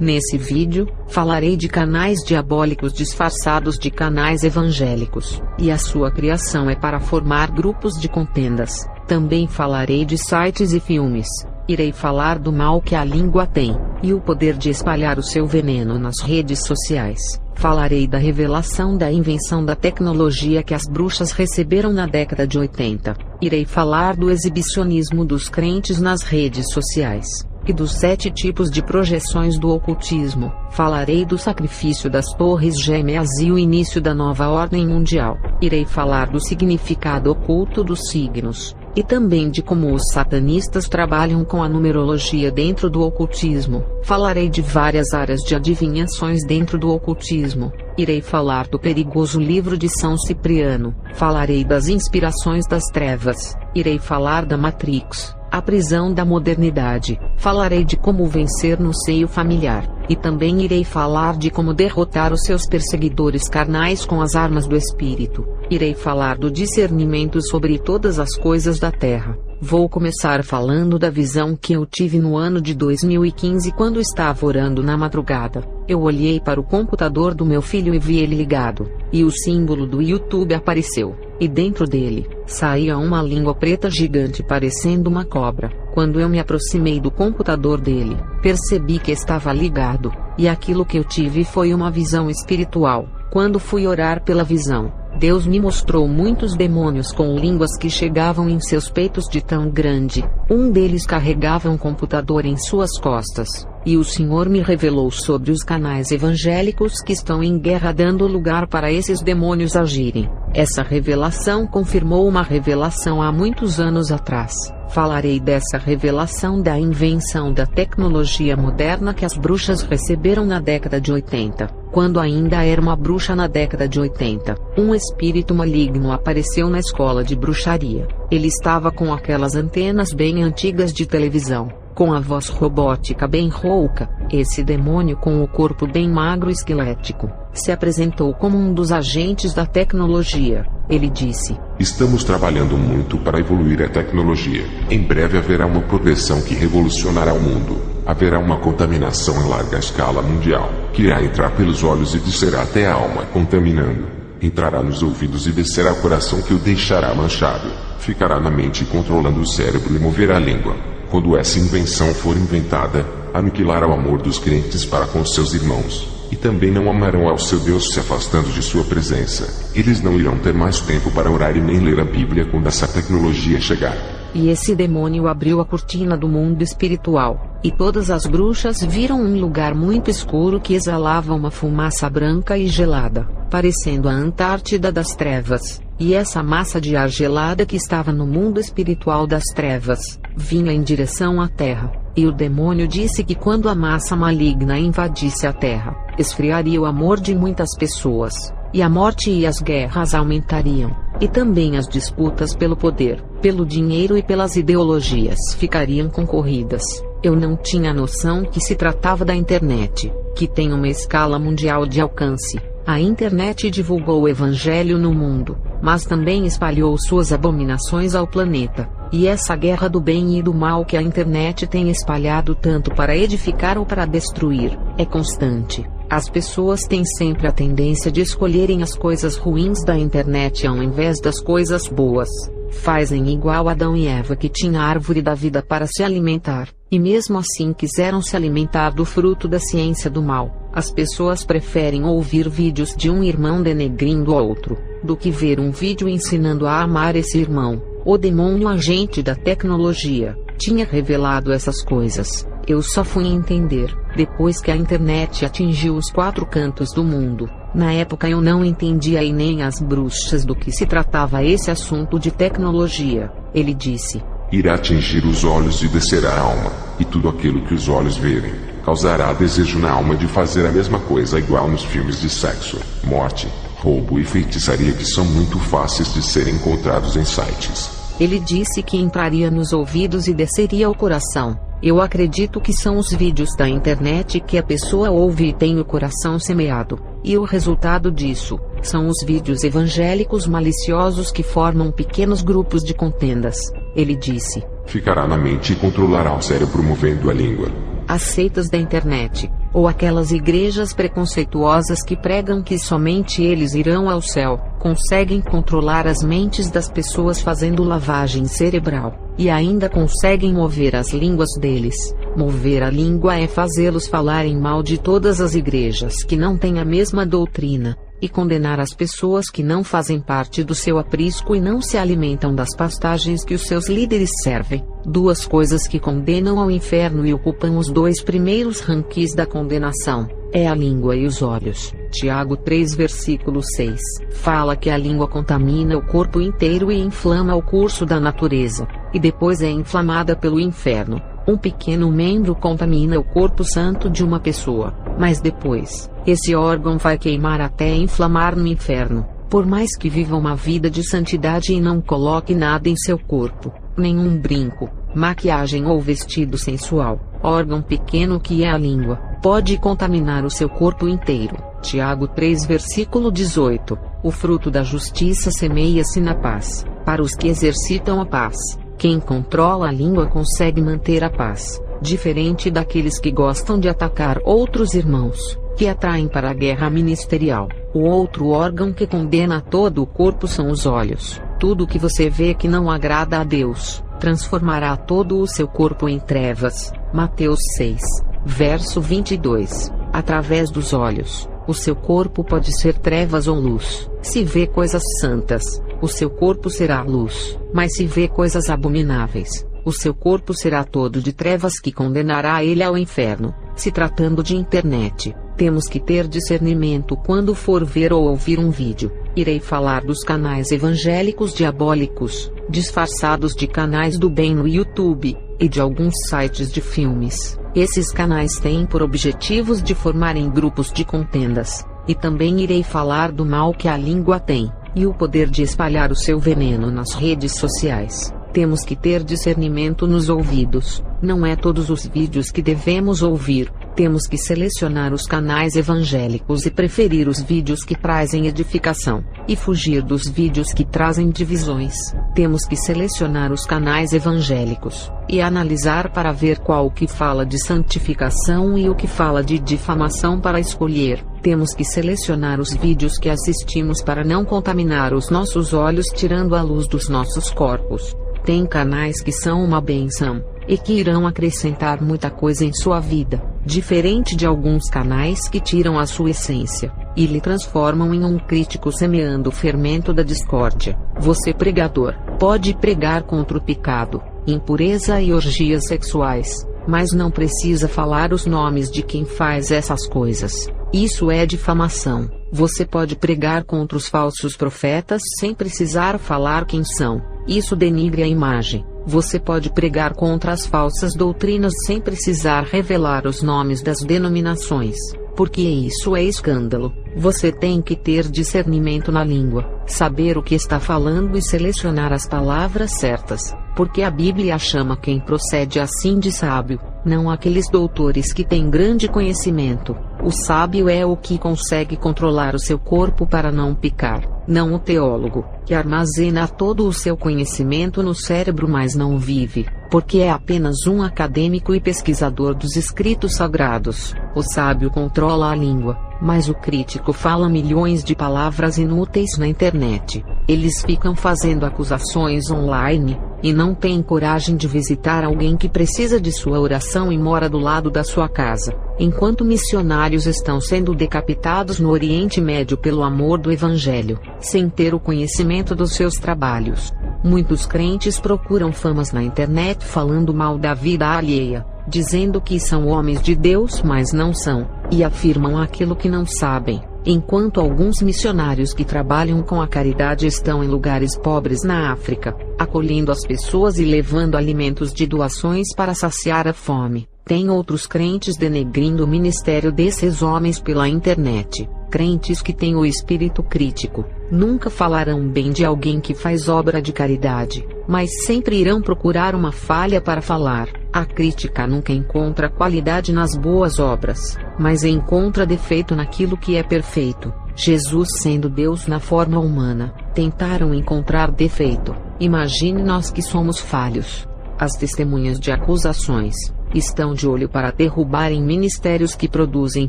Nesse vídeo, falarei de canais diabólicos disfarçados de canais evangélicos, e a sua criação é para formar grupos de contendas. Também falarei de sites e filmes. Irei falar do mal que a língua tem, e o poder de espalhar o seu veneno nas redes sociais. Falarei da revelação da invenção da tecnologia que as bruxas receberam na década de 80. Irei falar do exibicionismo dos crentes nas redes sociais, e dos 7 tipos de projeções do ocultismo. Falarei do sacrifício das Torres Gêmeas e o início da nova ordem mundial. Irei falar do significado oculto dos signos, e também de como os satanistas trabalham com a numerologia dentro do ocultismo. Falarei de várias áreas de adivinhações dentro do ocultismo. Irei falar do perigoso livro de São Cipriano. Falarei das inspirações das trevas. Irei falar da Matrix, a prisão da modernidade. Falarei de como vencer no seio familiar, e também irei falar de como derrotar os seus perseguidores carnais com as armas do espírito. Irei falar do discernimento sobre todas as coisas da terra. Vou começar falando da visão que eu tive no ano de 2015 quando estava orando na madrugada. Eu olhei para o computador do meu filho e vi ele ligado, e o símbolo do YouTube apareceu, e dentro dele, saía uma língua preta gigante parecendo uma cobra. Quando eu me aproximei do computador dele, percebi que estava ligado, e aquilo que eu tive foi uma visão espiritual. Quando fui orar pela visão, Deus me mostrou muitos demônios com línguas que chegavam em seus peitos de tão grande. Um deles carregava um computador em suas costas, e o Senhor me revelou sobre os canais evangélicos que estão em guerra dando lugar para esses demônios agirem. Essa revelação confirmou uma revelação há muitos anos atrás. Falarei dessa revelação da invenção da tecnologia moderna que as bruxas receberam na década de 80. Quando ainda era uma bruxa na década de 80, um espírito maligno apareceu na escola de bruxaria. Ele estava com aquelas antenas bem antigas de televisão, com a voz robótica bem rouca. Esse demônio com o corpo bem magro e esquelético se apresentou como um dos agentes da tecnologia. Ele disse: "Estamos trabalhando muito para evoluir a tecnologia. Em breve haverá uma progressão que revolucionará o mundo. Haverá uma contaminação em larga escala mundial, que irá entrar pelos olhos e descerá até a alma, contaminando. Entrará nos ouvidos e descerá ao coração, que o deixará manchado. Ficará na mente, controlando o cérebro, e moverá a língua. Quando essa invenção for inventada, aniquilará o amor dos crentes para com seus irmãos. E também não amarão ao seu Deus, se afastando de sua presença. Eles não irão ter mais tempo para orar e nem ler a Bíblia quando essa tecnologia chegar." E esse demônio abriu a cortina do mundo espiritual, e todas as bruxas viram um lugar muito escuro que exalava uma fumaça branca e gelada, parecendo a Antártida das trevas. E essa massa de ar gelada que estava no mundo espiritual das trevas, vinha em direção à terra. E o demônio disse que quando a massa maligna invadisse a terra, esfriaria o amor de muitas pessoas, e a morte e as guerras aumentariam, e também as disputas pelo poder, pelo dinheiro e pelas ideologias ficariam concorridas. Eu não tinha noção que se tratava da internet, que tem uma escala mundial de alcance. A internet divulgou o evangelho no mundo, mas também espalhou suas abominações ao planeta. E essa guerra do bem e do mal que a internet tem espalhado tanto para edificar ou para destruir, é constante. As pessoas têm sempre a tendência de escolherem as coisas ruins da internet ao invés das coisas boas. Fazem igual Adão e Eva, que tinha a árvore da vida para se alimentar, e mesmo assim quiseram se alimentar do fruto da ciência do mal. As pessoas preferem ouvir vídeos de um irmão denegrindo outro, do que ver um vídeo ensinando a amar esse irmão. O demônio agente da tecnologia tinha revelado essas coisas. Eu só fui entender depois que a internet atingiu os 4 cantos do mundo. Na época eu não entendia, e nem as bruxas, do que se tratava esse assunto de tecnologia. Ele disse: "Irá atingir os olhos e descerá a alma, e tudo aquilo que os olhos verem causará desejo na alma de fazer a mesma coisa, igual nos filmes de sexo, morte, roubo e feitiçaria, que são muito fáceis de serem encontrados em sites." Ele disse que entraria nos ouvidos e desceria ao coração. Eu acredito que são os vídeos da internet que a pessoa ouve e tem o coração semeado. E o resultado disso são os vídeos evangélicos maliciosos que formam pequenos grupos de contendas. Ele disse: "Ficará na mente e controlará o cérebro, movendo a língua." As seitas da internet ou aquelas igrejas preconceituosas que pregam que somente eles irão ao céu, conseguem controlar as mentes das pessoas fazendo lavagem cerebral, e ainda conseguem mover as línguas deles. Mover a língua é fazê-los falarem mal de todas as igrejas que não têm a mesma doutrina, e condenar as pessoas que não fazem parte do seu aprisco e não se alimentam das pastagens que os seus líderes servem. Duas coisas que condenam ao inferno e ocupam os 2 primeiros rankings da condenação, é a língua e os olhos. Tiago 3 versículo 6, fala que a língua contamina o corpo inteiro e inflama o curso da natureza, e depois é inflamada pelo inferno. Um pequeno membro contamina o corpo santo de uma pessoa, mas depois, esse órgão vai queimar até inflamar no inferno. Por mais que viva uma vida de santidade e não coloque nada em seu corpo, nenhum brinco, maquiagem ou vestido sensual, órgão pequeno que é a língua, pode contaminar o seu corpo inteiro. Tiago 3 versículo 18, o fruto da justiça semeia-se na paz, para os que exercitam a paz. Quem controla a língua consegue manter a paz, diferente daqueles que gostam de atacar outros irmãos, que atraem para a guerra ministerial. O outro órgão que condena todo o corpo são os olhos. Tudo que você vê que não agrada a Deus, transformará todo o seu corpo em trevas. Mateus 6, verso 22. Através dos olhos, o seu corpo pode ser trevas ou luz. Se vê coisas santas, o seu corpo será luz, mas se vê coisas abomináveis, o seu corpo será todo de trevas que condenará ele ao inferno. Se tratando de internet, temos que ter discernimento quando for ver ou ouvir um vídeo. Irei falar dos canais evangélicos diabólicos, disfarçados de canais do bem no YouTube, e de alguns sites de filmes. Esses canais têm por objetivos de formarem grupos de contendas, e também irei falar do mal que a língua tem, e o poder de espalhar o seu veneno nas redes sociais. Temos que ter discernimento nos ouvidos. Não é todos os vídeos que devemos ouvir. Temos que selecionar os canais evangélicos e preferir os vídeos que trazem edificação, e fugir dos vídeos que trazem divisões. Temos que selecionar os canais evangélicos, e analisar para ver qual que fala de santificação e o que fala de difamação para escolher. Temos que selecionar os vídeos que assistimos para não contaminar os nossos olhos tirando a luz dos nossos corpos. Tem canais que são uma bênção, e que irão acrescentar muita coisa em sua vida, diferente de alguns canais que tiram a sua essência, e lhe transformam em um crítico semeando o fermento da discórdia. Você pregador, pode pregar contra o pecado, impureza e orgias sexuais, mas não precisa falar os nomes de quem faz essas coisas. Isso é difamação. Você pode pregar contra os falsos profetas sem precisar falar quem são. Isso denigre a imagem. Você pode pregar contra as falsas doutrinas sem precisar revelar os nomes das denominações, porque isso é escândalo. Você tem que ter discernimento na língua, saber o que está falando e selecionar as palavras certas, porque a Bíblia chama quem procede assim de sábio, não aqueles doutores que têm grande conhecimento. O sábio é o que consegue controlar o seu corpo para não pecar, não o teólogo, que armazena todo o seu conhecimento no cérebro mas não vive, porque é apenas um acadêmico e pesquisador dos escritos sagrados. O sábio controla a língua, mas o crítico fala milhões de palavras inúteis na internet. Eles ficam fazendo acusações online, e não têm coragem de visitar alguém que precisa de sua oração e mora do lado da sua casa, enquanto missionários estão sendo decapitados no Oriente Médio pelo amor do Evangelho, sem ter o conhecimento dos seus trabalhos. Muitos crentes procuram famas na internet falando mal da vida alheia, dizendo que são homens de Deus mas não são, e afirmam aquilo que não sabem. Enquanto alguns missionários que trabalham com a caridade estão em lugares pobres na África, acolhendo as pessoas e levando alimentos de doações para saciar a fome, tem outros crentes denegrindo o ministério desses homens pela internet. Crentes que têm o espírito crítico, nunca falarão bem de alguém que faz obra de caridade, mas sempre irão procurar uma falha para falar. A crítica nunca encontra qualidade nas boas obras, mas encontra defeito naquilo que é perfeito. Jesus, sendo Deus na forma humana, tentaram encontrar defeito. Imagine nós que somos falhos. As testemunhas de acusações, estão de olho para derrubarem ministérios que produzem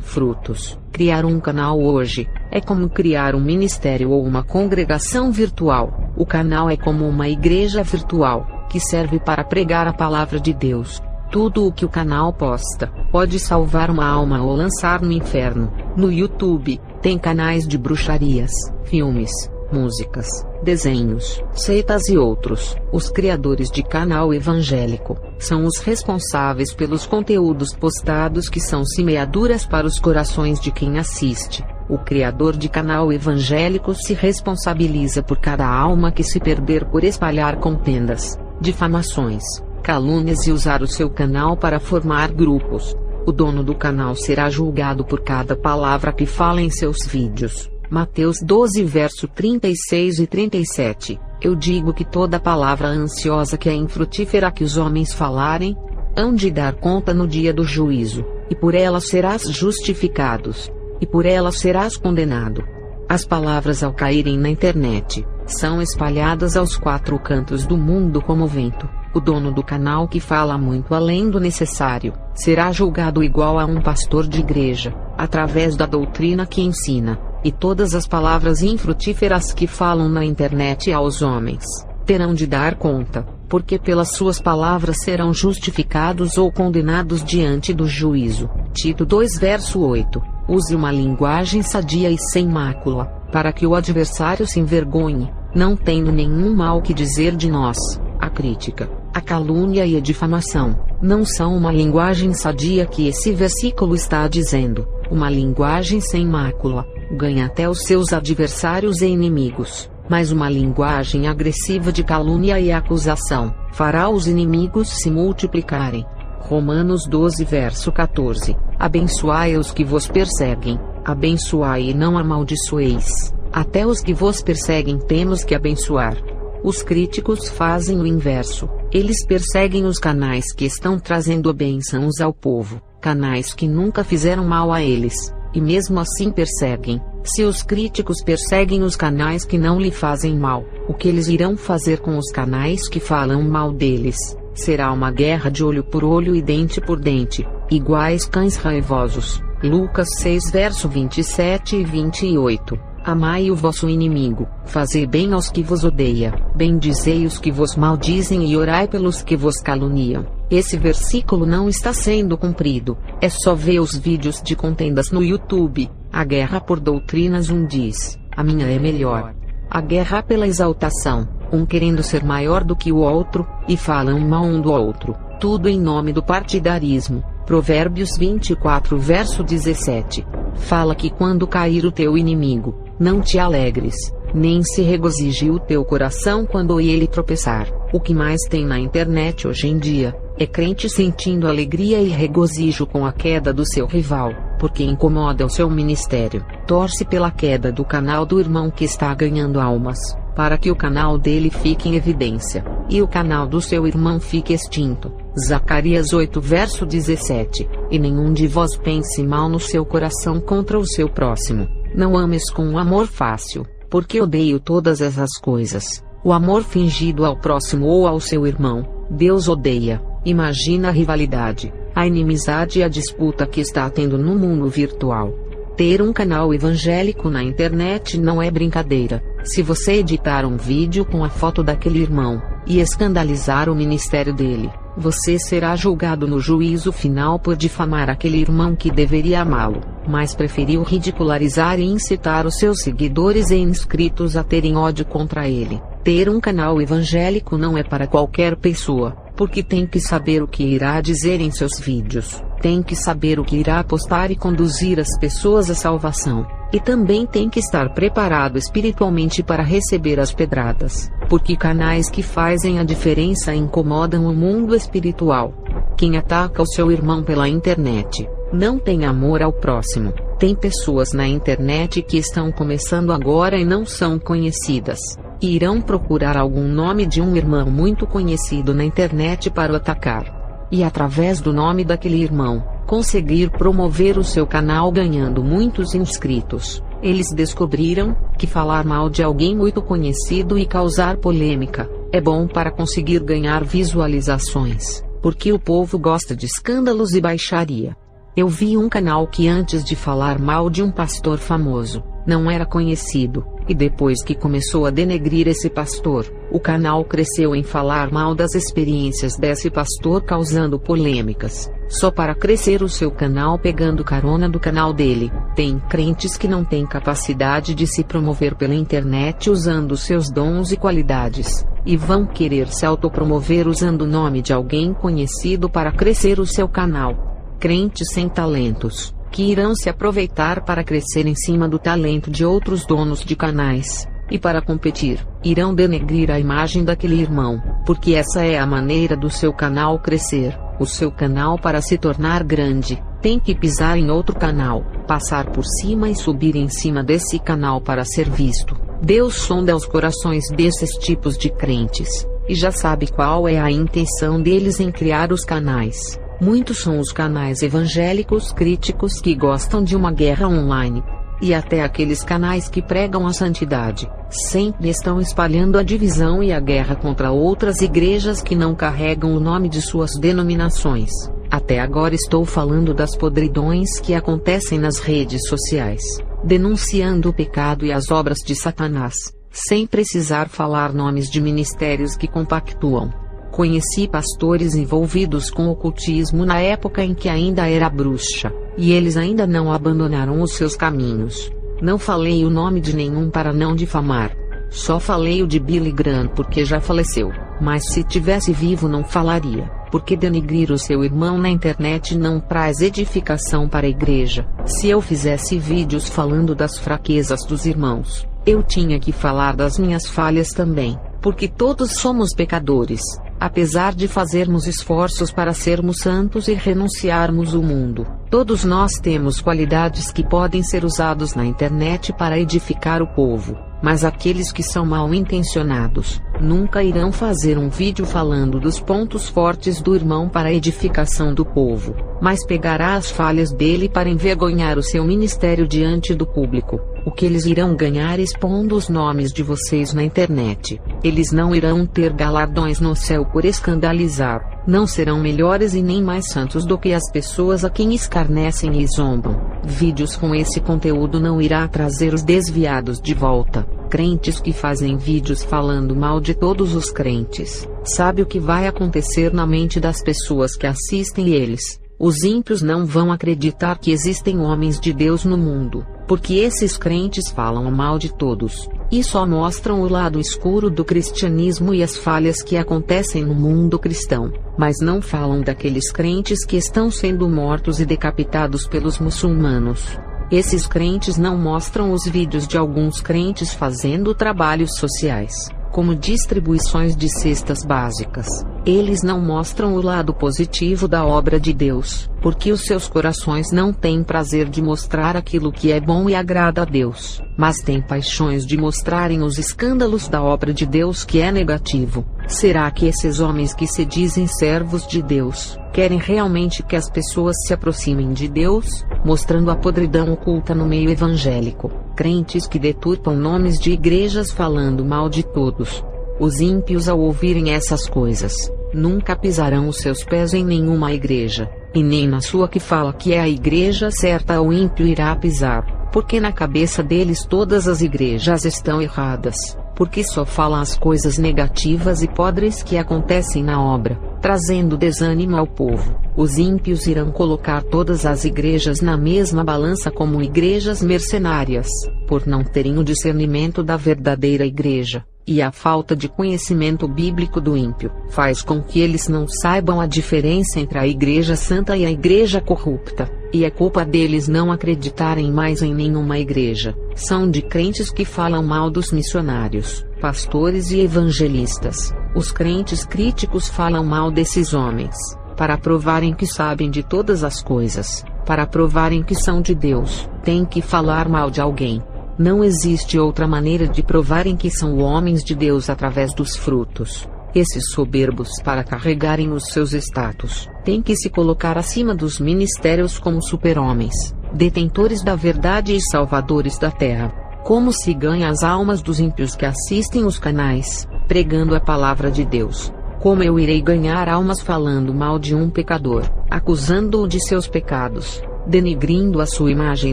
frutos. Criar um canal hoje é como criar um ministério ou uma congregação virtual. O canal é como uma igreja virtual, que serve para pregar a palavra de Deus. Tudo o que o canal posta pode salvar uma alma ou lançar no inferno. No YouTube, tem canais de bruxarias, filmes, músicas, desenhos, seitas e outros. Os criadores de canal evangélico são os responsáveis pelos conteúdos postados, que são semeaduras para os corações de quem assiste. O criador de canal evangélico se responsabiliza por cada alma que se perder por espalhar contendas, difamações, calúnias e usar o seu canal para formar grupos. O dono do canal será julgado por cada palavra que fala em seus vídeos. Mateus 12 verso 36 e 37. Eu digo que toda palavra ansiosa que é infrutífera que os homens falarem, hão de dar conta no dia do juízo, e por ela serás justificados, e por ela serás condenado. As palavras, ao caírem na internet, são espalhadas aos 4 cantos do mundo como vento. O dono do canal que fala muito além do necessário, será julgado igual a um pastor de igreja, através da doutrina que ensina. E todas as palavras infrutíferas que falam na internet aos homens, terão de dar conta, porque pelas suas palavras serão justificados ou condenados diante do juízo. Tito 2 verso 8. Use uma linguagem sadia e sem mácula, para que o adversário se envergonhe, não tendo nenhum mal que dizer de nós. A crítica, a calúnia e a difamação não são uma linguagem sadia que esse versículo está dizendo. Uma linguagem sem mácula ganha até os seus adversários e inimigos, mas uma linguagem agressiva de calúnia e acusação fará os inimigos se multiplicarem. Romanos 12 verso 14. Abençoai os que vos perseguem, abençoai e não amaldiçoeis. Até os que vos perseguem temos que abençoar. Os críticos fazem o inverso. Eles perseguem os canais que estão trazendo bênçãos ao povo, canais que nunca fizeram mal a eles, e mesmo assim perseguem. Se os críticos perseguem os canais que não lhe fazem mal, o que eles irão fazer com os canais que falam mal deles? Será uma guerra de olho por olho e dente por dente, iguais cães raivosos. Lucas 6 verso 27 e 28. Amai o vosso inimigo, fazei bem aos que vos odeia, bendizei os que vos maldizem e orai pelos que vos caluniam. Esse versículo não está sendo cumprido, é só ver os vídeos de contendas no YouTube. A guerra por doutrinas, um diz, a minha é melhor. A guerra pela exaltação, um querendo ser maior do que o outro, e falam mal um do outro, tudo em nome do partidarismo. Provérbios 24 verso 17. Fala que quando cair o teu inimigo, não te alegres, nem se regozije o teu coração quando ele tropeçar. O que mais tem na internet hoje em dia é crente sentindo alegria e regozijo com a queda do seu rival, porque incomoda o seu ministério. Torce pela queda do canal do irmão que está ganhando almas, para que o canal dele fique em evidência, e o canal do seu irmão fique extinto. Zacarias 8 verso 17. E nenhum de vós pense mal no seu coração contra o seu próximo. Não ames com um amor fácil, porque odeio todas essas coisas. O amor fingido ao próximo ou ao seu irmão, Deus odeia. Imagina a rivalidade, a inimizade e a disputa que está tendo no mundo virtual. Ter um canal evangélico na internet não é brincadeira. Se você editar um vídeo com a foto daquele irmão, e escandalizar o ministério dele, você será julgado no juízo final por difamar aquele irmão que deveria amá-lo, mas preferiu ridicularizar e incitar os seus seguidores e inscritos a terem ódio contra ele. Ter um canal evangélico não é para qualquer pessoa, porque tem que saber o que irá dizer em seus vídeos, tem que saber o que irá postar e conduzir as pessoas à salvação, e também tem que estar preparado espiritualmente para receber as pedradas, porque canais que fazem a diferença incomodam o mundo espiritual. Quem ataca o seu irmão pela internet não tem amor ao próximo. Tem pessoas na internet que estão começando agora e não são conhecidas, e irão procurar algum nome de um irmão muito conhecido na internet para o atacar, e através do nome daquele irmão, conseguir promover o seu canal ganhando muitos inscritos. Eles descobriram que falar mal de alguém muito conhecido e causar polêmica é bom para conseguir ganhar visualizações. porque o povo gosta de escândalos e baixaria. Eu vi um canal que antes de falar mal de um pastor famoso, não era conhecido, e depois que começou a denegrir esse pastor, o canal cresceu em falar mal das experiências desse pastor, causando polêmicas, só para crescer o seu canal pegando carona do canal dele. Tem crentes que não têm capacidade de se promover pela internet usando seus dons e qualidades, e vão querer se autopromover usando o nome de alguém conhecido para crescer o seu canal. Crentes sem talentos, que irão se aproveitar para crescer em cima do talento de outros donos de canais, e para competir, irão denegrir a imagem daquele irmão, porque essa é a maneira do seu canal crescer. O seu canal, para se tornar grande, tem que pisar em outro canal, passar por cima e subir em cima desse canal para ser visto. Deus sonda os corações desses tipos de crentes, e já sabe qual é a intenção deles em criar os canais. Muitos são os canais evangélicos críticos que gostam de uma guerra online. E até aqueles canais que pregam a santidade, sempre estão espalhando a divisão e a guerra contra outras igrejas que não carregam o nome de suas denominações. Até agora estou falando das podridões que acontecem nas redes sociais, denunciando o pecado e as obras de Satanás, sem precisar falar nomes de ministérios que compactuam. Conheci pastores envolvidos com ocultismo na época em que ainda era bruxa, e eles ainda não abandonaram os seus caminhos. Não falei o nome de nenhum para não difamar. Só falei o de Billy Graham porque já faleceu, mas se tivesse vivo não falaria, porque denegrir o seu irmão na internet não traz edificação para a igreja. Se eu fizesse vídeos falando das fraquezas dos irmãos, eu tinha que falar das minhas falhas também, porque todos somos pecadores. Apesar de fazermos esforços para sermos santos e renunciarmos o mundo, todos nós temos qualidades que podem ser usados na internet para edificar o povo, mas aqueles que são mal intencionados, nunca irão fazer um vídeo falando dos pontos fortes do irmão para a edificação do povo, mas pegará as falhas dele para envergonhar o seu ministério diante do público. O que eles irão ganhar expondo os nomes de vocês na internet? Eles não irão ter galardões no céu por escandalizar, não serão melhores e nem mais santos do que as pessoas a quem escarnecem e zombam. Vídeos com esse conteúdo não irá trazer os desviados de volta. Crentes que fazem vídeos falando mal de todos os crentes, sabe o que vai acontecer na mente das pessoas que assistem eles? Os ímpios não vão acreditar que existem homens de Deus no mundo, porque esses crentes falam mal de todos, e só mostram o lado escuro do cristianismo e as falhas que acontecem no mundo cristão, mas não falam daqueles crentes que estão sendo mortos e decapitados pelos muçulmanos. Esses crentes não mostram os vídeos de alguns crentes fazendo trabalhos sociais, como distribuições de cestas básicas. Eles não mostram o lado positivo da obra de Deus, porque os seus corações não têm prazer de mostrar aquilo que é bom e agrada a Deus, mas têm paixões de mostrarem os escândalos da obra de Deus que é negativo. Será que esses homens que se dizem servos de Deus, querem realmente que as pessoas se aproximem de Deus, mostrando a podridão oculta no meio evangélico? Crentes que deturpam nomes de igrejas falando mal de todos. Os ímpios, ao ouvirem essas coisas, nunca pisarão os seus pés em nenhuma igreja, e nem na sua que fala que é a igreja certa o ímpio irá pisar, porque na cabeça deles todas as igrejas estão erradas, porque só falam as coisas negativas e podres que acontecem na obra, trazendo desânimo ao povo. Os ímpios irão colocar todas as igrejas na mesma balança como igrejas mercenárias, por não terem o discernimento da verdadeira igreja. E a falta de conhecimento bíblico do ímpio faz com que eles não saibam a diferença entre a igreja santa e a igreja corrupta, e é culpa deles não acreditarem mais em nenhuma igreja. São de crentes que falam mal dos missionários, pastores e evangelistas. Os crentes críticos falam mal desses homens, para provarem que sabem de todas as coisas, para provarem que são de Deus, tem que falar mal de alguém. Não existe outra maneira de provarem que são homens de Deus através dos frutos. Esses soberbos, para carregarem os seus status, têm que se colocar acima dos ministérios como super-homens, detentores da verdade e salvadores da terra. Como se ganha as almas dos ímpios que assistem os canais, pregando a palavra de Deus? Como eu irei ganhar almas falando mal de um pecador, acusando-o de seus pecados, denigrindo a sua imagem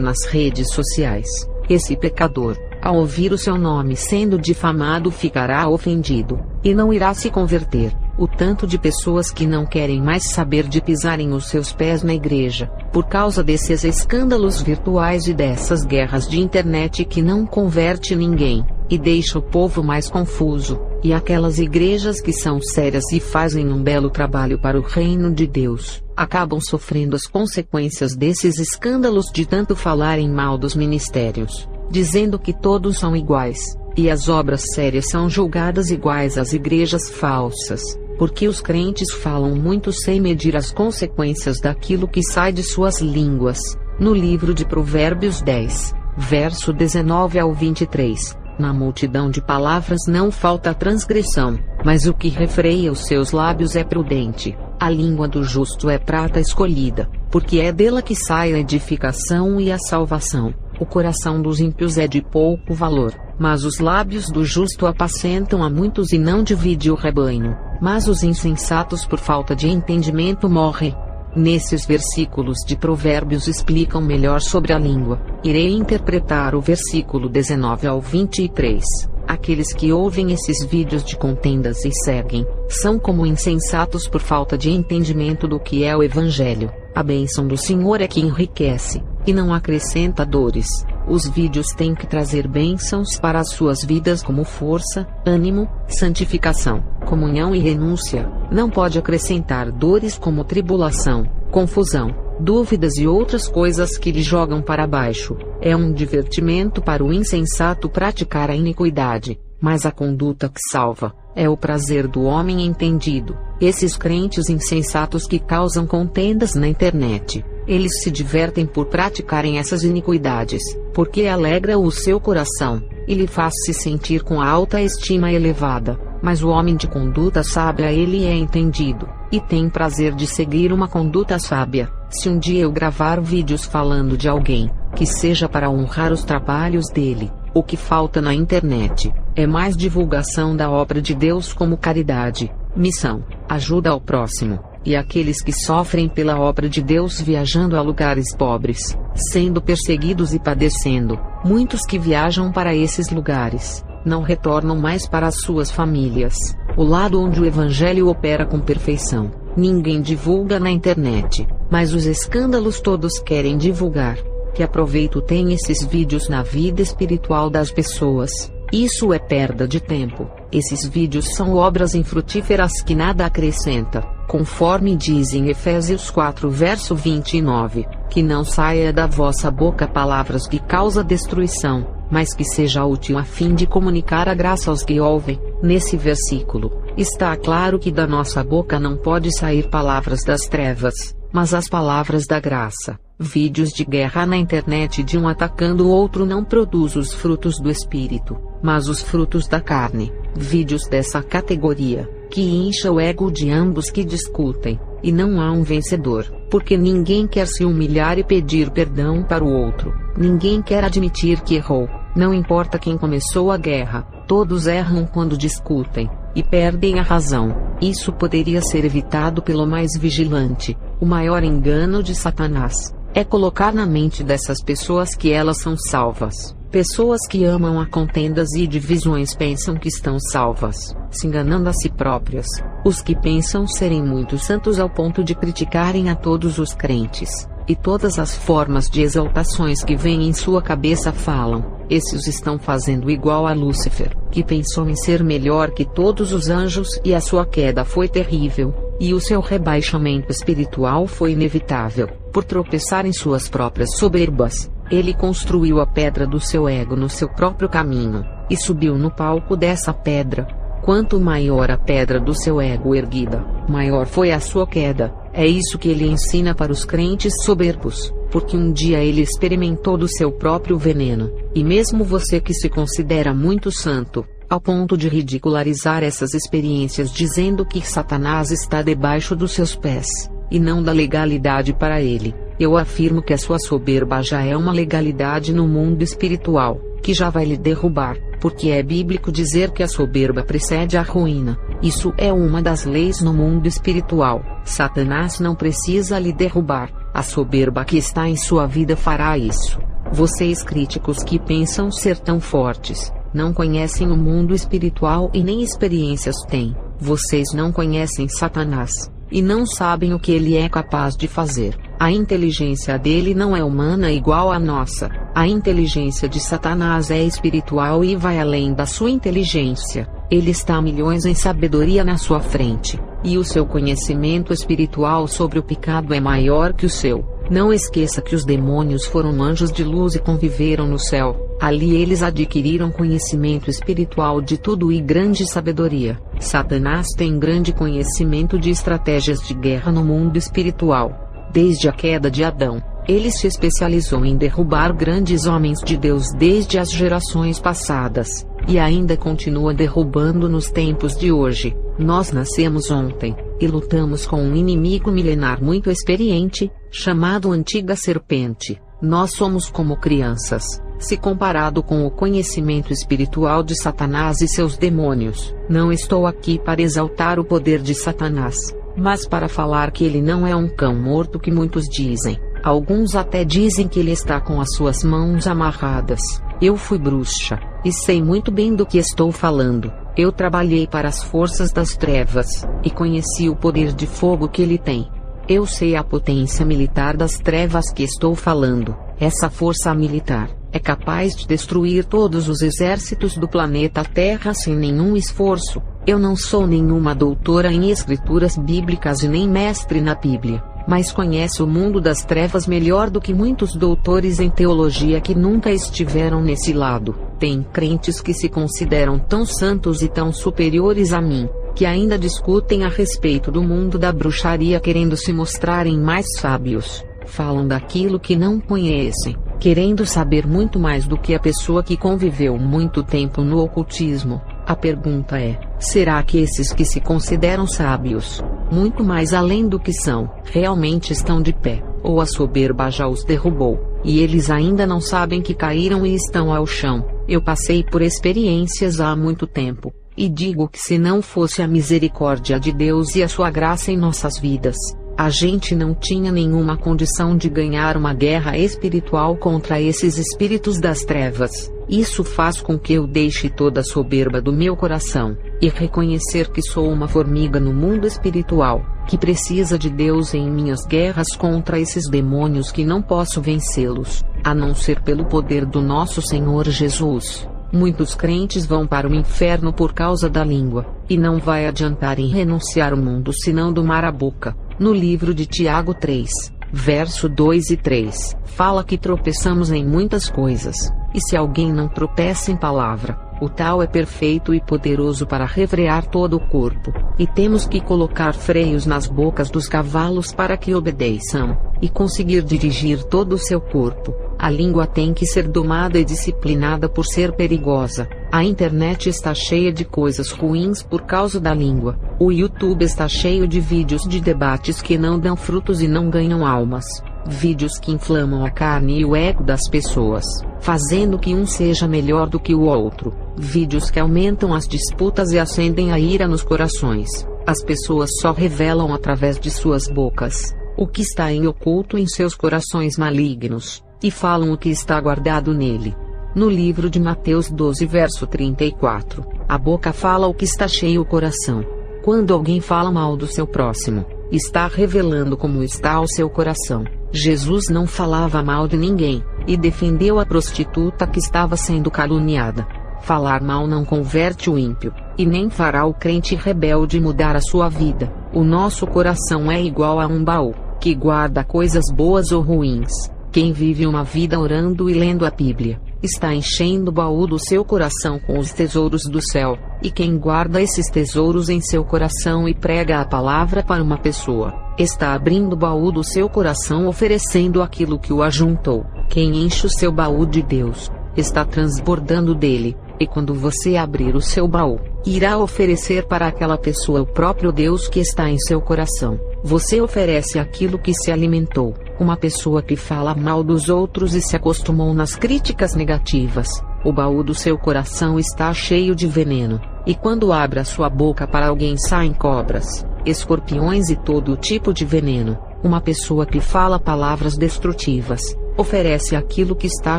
nas redes sociais? Esse pecador, ao ouvir o seu nome sendo difamado, ficará ofendido, e não irá se converter. O tanto de pessoas que não querem mais saber de pisarem os seus pés na igreja, por causa desses escândalos virtuais e dessas guerras de internet que não converte ninguém, e deixa o povo mais confuso, e aquelas igrejas que são sérias e fazem um belo trabalho para o reino de Deus, acabam sofrendo as consequências desses escândalos de tanto falarem mal dos ministérios, dizendo que todos são iguais, e as obras sérias são julgadas iguais às igrejas falsas, porque os crentes falam muito sem medir as consequências daquilo que sai de suas línguas. No livro de Provérbios 10, verso 19 ao 23, na multidão de palavras não falta transgressão, mas o que refreia os seus lábios é prudente. A língua do justo é prata escolhida, porque é dela que sai a edificação e a salvação. O coração dos ímpios é de pouco valor, mas os lábios do justo apacentam a muitos e não divide o rebanho. Mas os insensatos por falta de entendimento morrem. Nesses versículos de Provérbios explicam melhor sobre a língua. Irei interpretar o versículo 19 ao 23. Aqueles que ouvem esses vídeos de contendas e seguem, são como insensatos por falta de entendimento do que é o Evangelho. A bênção do Senhor é que enriquece, e não acrescenta dores. Os vídeos têm que trazer bênçãos para as suas vidas como força, ânimo, santificação, comunhão e renúncia. Não pode acrescentar dores como tribulação, confusão, dúvidas e outras coisas que lhe jogam para baixo. É um divertimento para o insensato praticar a iniquidade, mas a conduta que salva é o prazer do homem entendido. Esses crentes insensatos que causam contendas na internet, eles se divertem por praticarem essas iniquidades, porque alegra o seu coração, e lhe faz se sentir com a autoestima elevada. Mas o homem de conduta sábia, ele é entendido, e tem prazer de seguir uma conduta sábia. Se um dia eu gravar vídeos falando de alguém, que seja para honrar os trabalhos dele, o que falta na internet é mais divulgação da obra de Deus como caridade, missão, ajuda ao próximo, e aqueles que sofrem pela obra de Deus viajando a lugares pobres, sendo perseguidos e padecendo. Muitos que viajam para esses lugares não retornam mais para as suas famílias, o lado onde o Evangelho opera com perfeição. Ninguém divulga na internet, mas os escândalos todos querem divulgar. Que aproveito tem esses vídeos na vida espiritual das pessoas? Isso é perda de tempo. Esses vídeos são obras infrutíferas que nada acrescenta, conforme diz em Efésios 4 verso 29, que não saia da vossa boca palavras que causam destruição, mas que seja útil a fim de comunicar a graça aos que ouvem. Nesse versículo, está claro que da nossa boca não pode sair palavras das trevas, mas as palavras da graça. Vídeos de guerra na internet de um atacando o outro não produz os frutos do espírito, mas os frutos da carne. Vídeos dessa categoria, que incha o ego de ambos que discutem, e não há um vencedor, porque ninguém quer se humilhar e pedir perdão para o outro. Ninguém quer admitir que errou. Não importa quem começou a guerra, todos erram quando discutem, e perdem a razão. Isso poderia ser evitado pelo mais vigilante. O maior engano de Satanás é colocar na mente dessas pessoas que elas são salvas. Pessoas que amam a contendas e divisões pensam que estão salvas, se enganando a si próprias. Os que pensam serem muito santos ao ponto de criticarem a todos os crentes, e todas as formas de exaltações que vêm em sua cabeça falam. Esses estão fazendo igual a Lúcifer, que pensou em ser melhor que todos os anjos e a sua queda foi terrível, e o seu rebaixamento espiritual foi inevitável. Por tropeçar em suas próprias soberbas, ele construiu a pedra do seu ego no seu próprio caminho, e subiu no palco dessa pedra. Quanto maior a pedra do seu ego erguida, maior foi a sua queda. É isso que ele ensina para os crentes soberbos, porque um dia ele experimentou do seu próprio veneno. E mesmo você que se considera muito santo, ao ponto de ridicularizar essas experiências dizendo que Satanás está debaixo dos seus pés, e não dá legalidade para ele, eu afirmo que a sua soberba já é uma legalidade no mundo espiritual, que já vai lhe derrubar, porque é bíblico dizer que a soberba precede a ruína. Isso é uma das leis no mundo espiritual. Satanás não precisa lhe derrubar. A soberba que está em sua vida fará isso. Vocês críticos que pensam ser tão fortes, não conhecem o mundo espiritual e nem experiências têm. Vocês não conhecem Satanás, e não sabem o que ele é capaz de fazer. A inteligência dele não é humana igual à nossa. A inteligência de Satanás é espiritual e vai além da sua inteligência. Ele está milhões em sabedoria na sua frente, e o seu conhecimento espiritual sobre o pecado é maior que o seu. Não esqueça que os demônios foram anjos de luz e conviveram no céu. Ali eles adquiriram conhecimento espiritual de tudo e grande sabedoria. Satanás tem grande conhecimento de estratégias de guerra no mundo espiritual. Desde a queda de Adão, ele se especializou em derrubar grandes homens de Deus desde as gerações passadas, e ainda continua derrubando nos tempos de hoje. Nós nascemos ontem, e lutamos com um inimigo milenar muito experiente, chamado Antiga Serpente. Nós somos como crianças, se comparado com o conhecimento espiritual de Satanás e seus demônios. Não estou aqui para exaltar o poder de Satanás, mas para falar que ele não é um cão morto que muitos dizem. Alguns até dizem que ele está com as suas mãos amarradas. Eu fui bruxa, e sei muito bem do que estou falando. Eu trabalhei para as forças das trevas, e conheci o poder de fogo que ele tem. Eu sei a potência militar das trevas que estou falando. Essa força militar é capaz de destruir todos os exércitos do planeta Terra sem nenhum esforço. Eu não sou nenhuma doutora em escrituras bíblicas e nem mestre na Bíblia, mas conheço o mundo das trevas melhor do que muitos doutores em teologia que nunca estiveram nesse lado. Tem crentes que se consideram tão santos e tão superiores a mim, que ainda discutem a respeito do mundo da bruxaria querendo se mostrarem mais sábios. Falam daquilo que não conhecem, querendo saber muito mais do que a pessoa que conviveu muito tempo no ocultismo. A pergunta é: será que esses que se consideram sábios, muito mais além do que são, realmente estão de pé, ou a soberba já os derrubou, e eles ainda não sabem que caíram e estão ao chão? Eu passei por experiências há muito tempo, e digo que se não fosse a misericórdia de Deus e a sua graça em nossas vidas, a gente não tinha nenhuma condição de ganhar uma guerra espiritual contra esses espíritos das trevas. Isso faz com que eu deixe toda a soberba do meu coração, e reconhecer que sou uma formiga no mundo espiritual, que precisa de Deus em minhas guerras contra esses demônios que não posso vencê-los, a não ser pelo poder do nosso Senhor Jesus. Muitos crentes vão para o inferno por causa da língua, e não vai adiantar em renunciar ao mundo senão domar a boca. No livro de Tiago 3, verso 2 e 3, fala que tropeçamos em muitas coisas, e se alguém não tropeça em palavra, o tal é perfeito e poderoso para refrear todo o corpo, e temos que colocar freios nas bocas dos cavalos para que obedeçam, e conseguir dirigir todo o seu corpo. A língua tem que ser domada e disciplinada por ser perigosa. A internet está cheia de coisas ruins por causa da língua. O YouTube está cheio de vídeos de debates que não dão frutos e não ganham almas. Vídeos que inflamam a carne e o ego das pessoas, fazendo que um seja melhor do que o outro. Vídeos que aumentam as disputas e acendem a ira nos corações. As pessoas só revelam através de suas bocas o que está em oculto em seus corações malignos, e falam o que está guardado nele. No livro de Mateus 12 verso 34, a boca fala o que está cheio o coração. Quando alguém fala mal do seu próximo, está revelando como está o seu coração. Jesus não falava mal de ninguém, e defendeu a prostituta que estava sendo caluniada. Falar mal não converte o ímpio, e nem fará o crente rebelde mudar a sua vida. O nosso coração é igual a um baú, que guarda coisas boas ou ruins. Quem vive uma vida orando e lendo a Bíblia, está enchendo o baú do seu coração com os tesouros do céu, e quem guarda esses tesouros em seu coração e prega a palavra para uma pessoa, está abrindo o baú do seu coração oferecendo aquilo que o ajuntou. Quem enche o seu baú de Deus, está transbordando dele, e quando você abrir o seu baú, irá oferecer para aquela pessoa o próprio Deus que está em seu coração. Você oferece aquilo que se alimentou. Uma pessoa que fala mal dos outros e se acostumou nas críticas negativas, o baú do seu coração está cheio de veneno. E quando abre a sua boca para alguém saem cobras, escorpiões e todo tipo de veneno. Uma pessoa que fala palavras destrutivas, oferece aquilo que está